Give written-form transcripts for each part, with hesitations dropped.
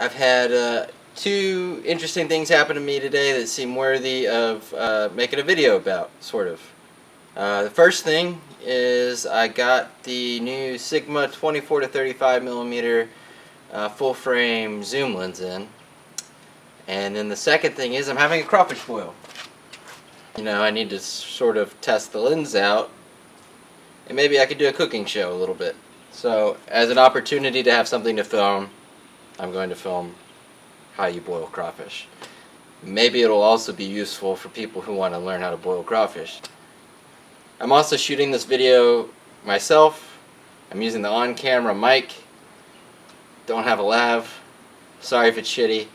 I've had two interesting things happen to me today that seem worthy of making a video about, sort of. The first thing is I got the new Sigma 24 to 35 millimeter full frame zoom lens in. And then the second thing is I'm having a crawfish boil. You know, I need to sort of test the lens out, and maybe I could do a cooking show a little bit. So, as an opportunity to have something to film, I'm going to film how you boil crawfish. Maybe it'll also be useful for people who want to learn how to boil crawfish. I'm also shooting this video myself. I'm using the on-camera mic. Don't have a lav. Sorry if it's shitty.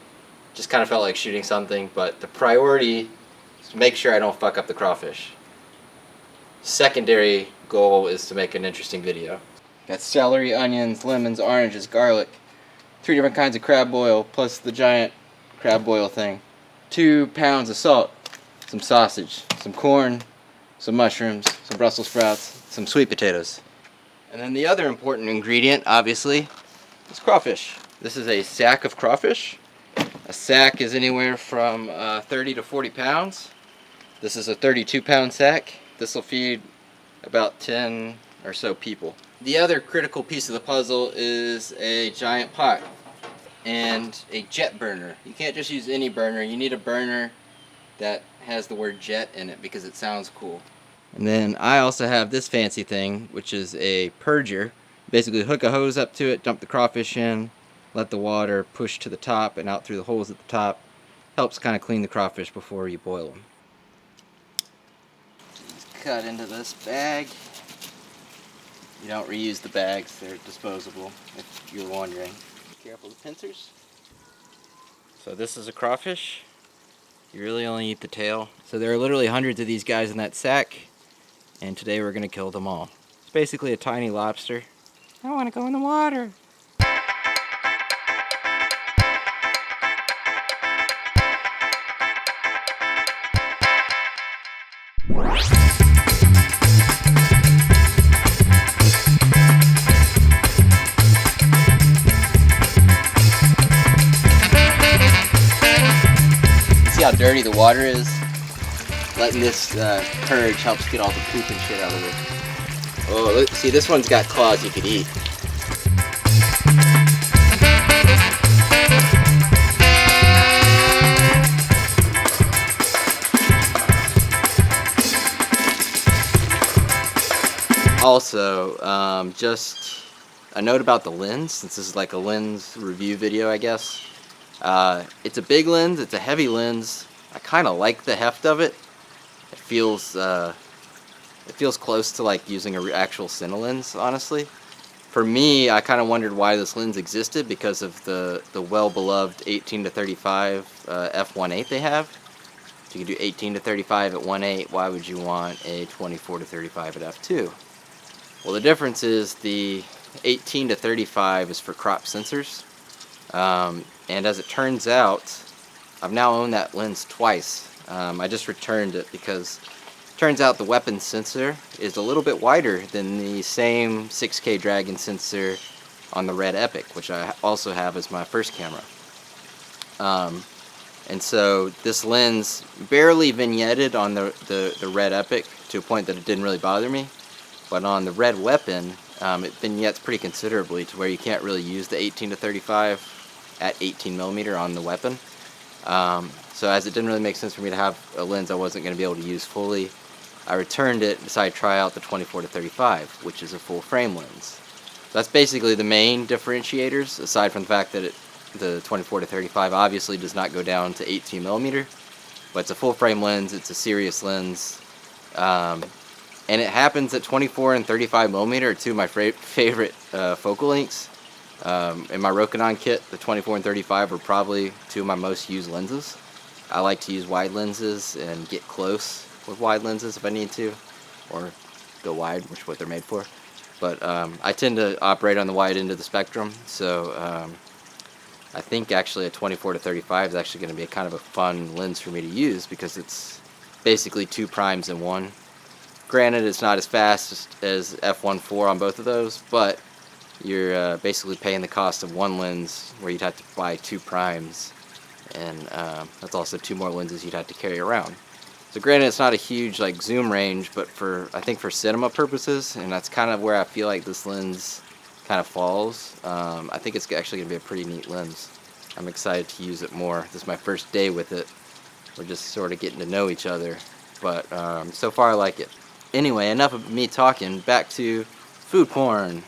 Just kind of felt like shooting something, but the priority is to make sure I don't fuck up the crawfish. Secondary goal is to make an interesting video. Got celery, onions, lemons, oranges, garlic, 3 different kinds of crab boil, plus the giant crab boil thing. 2 pounds of salt, some sausage, some corn, some mushrooms, some Brussels sprouts, some sweet potatoes. And then the other important ingredient, obviously, is crawfish. This is a sack of crawfish. A sack is anywhere from 30 to 40 pounds. This is a 32-pound sack. This will feed about 10 or so people. The other critical piece of the puzzle is a giant pot and a jet burner. You can't just use any burner. You need a burner that has the word jet in it because it sounds cool. And then I also have this fancy thing, which is a purger. Basically hook a hose up to it, dump the crawfish in, let the water push to the top and out through the holes at the top. Helps kind of clean the crawfish before you boil them. Cut into this bag. You don't reuse the bags, they're disposable, if you're wondering. Be careful with pincers. So this is a crawfish. You really only eat the tail. So there are literally hundreds of these guys in that sack, and today we're gonna kill them all. It's basically a tiny lobster. I wanna go in the water. See how dirty the water is? Letting this purge helps get all the poop and shit out of it. Oh, look, see, this one's got claws you could eat. Also, just a note about the lens, since this is like a lens review video, I guess. It's a big lens, it's a heavy lens. I kind of like the heft of it. It feels close to like using an actual cine lens, honestly. For me, I kind of wondered why this lens existed because of the well-beloved 18 to 35 f1.8 they have. If you can do 18 to 35 at 1.8, why would you want a 24 to 35 at f2? Well, the difference is the 18 to 35 is for crop sensors. And as it turns out, I've now owned that lens twice. I just returned it because it turns out the weapon sensor is a little bit wider than the same 6K Dragon sensor on the Red Epic, which I also have as my first camera. And so this lens barely vignetted on the Red Epic to a point that it didn't really bother me. But on the Red Weapon, it vignettes pretty considerably to where you can't really use the 18 to 35 at 18mm on the weapon. So as it didn't really make sense for me to have a lens I wasn't going to be able to use fully, I returned it and decided to try out the 24 to 35, which is a full frame lens. So that's basically the main differentiators, aside from the fact that the 24 to 35 obviously does not go down to 18mm, but it's a full frame lens, it's a serious lens. And it happens that 24 and 35mm are two of my favorite focal lengths. In my Rokinon kit, the 24 and 35 are probably two of my most used lenses. I like to use wide lenses and get close with wide lenses if I need to, or go wide, which is what they're made for. But I tend to operate on the wide end of the spectrum, so I think actually a 24 to 35 is actually going to be a kind of a fun lens for me to use because it's basically 2 primes in one. Granted, it's not as fast as f1.4 on both of those, but you're basically paying the cost of one lens where you'd have to buy 2 primes, and that's also 2 more lenses you'd have to carry around. So granted, it's not a huge like zoom range, but I think for cinema purposes, and that's kind of where I feel like this lens kind of falls. I think it's actually gonna be a pretty neat lens. I'm excited to use it more. This is my first day with it. We're just sort of getting to know each other, but so far I like it. Anyway, enough of me talking. Back to food porn.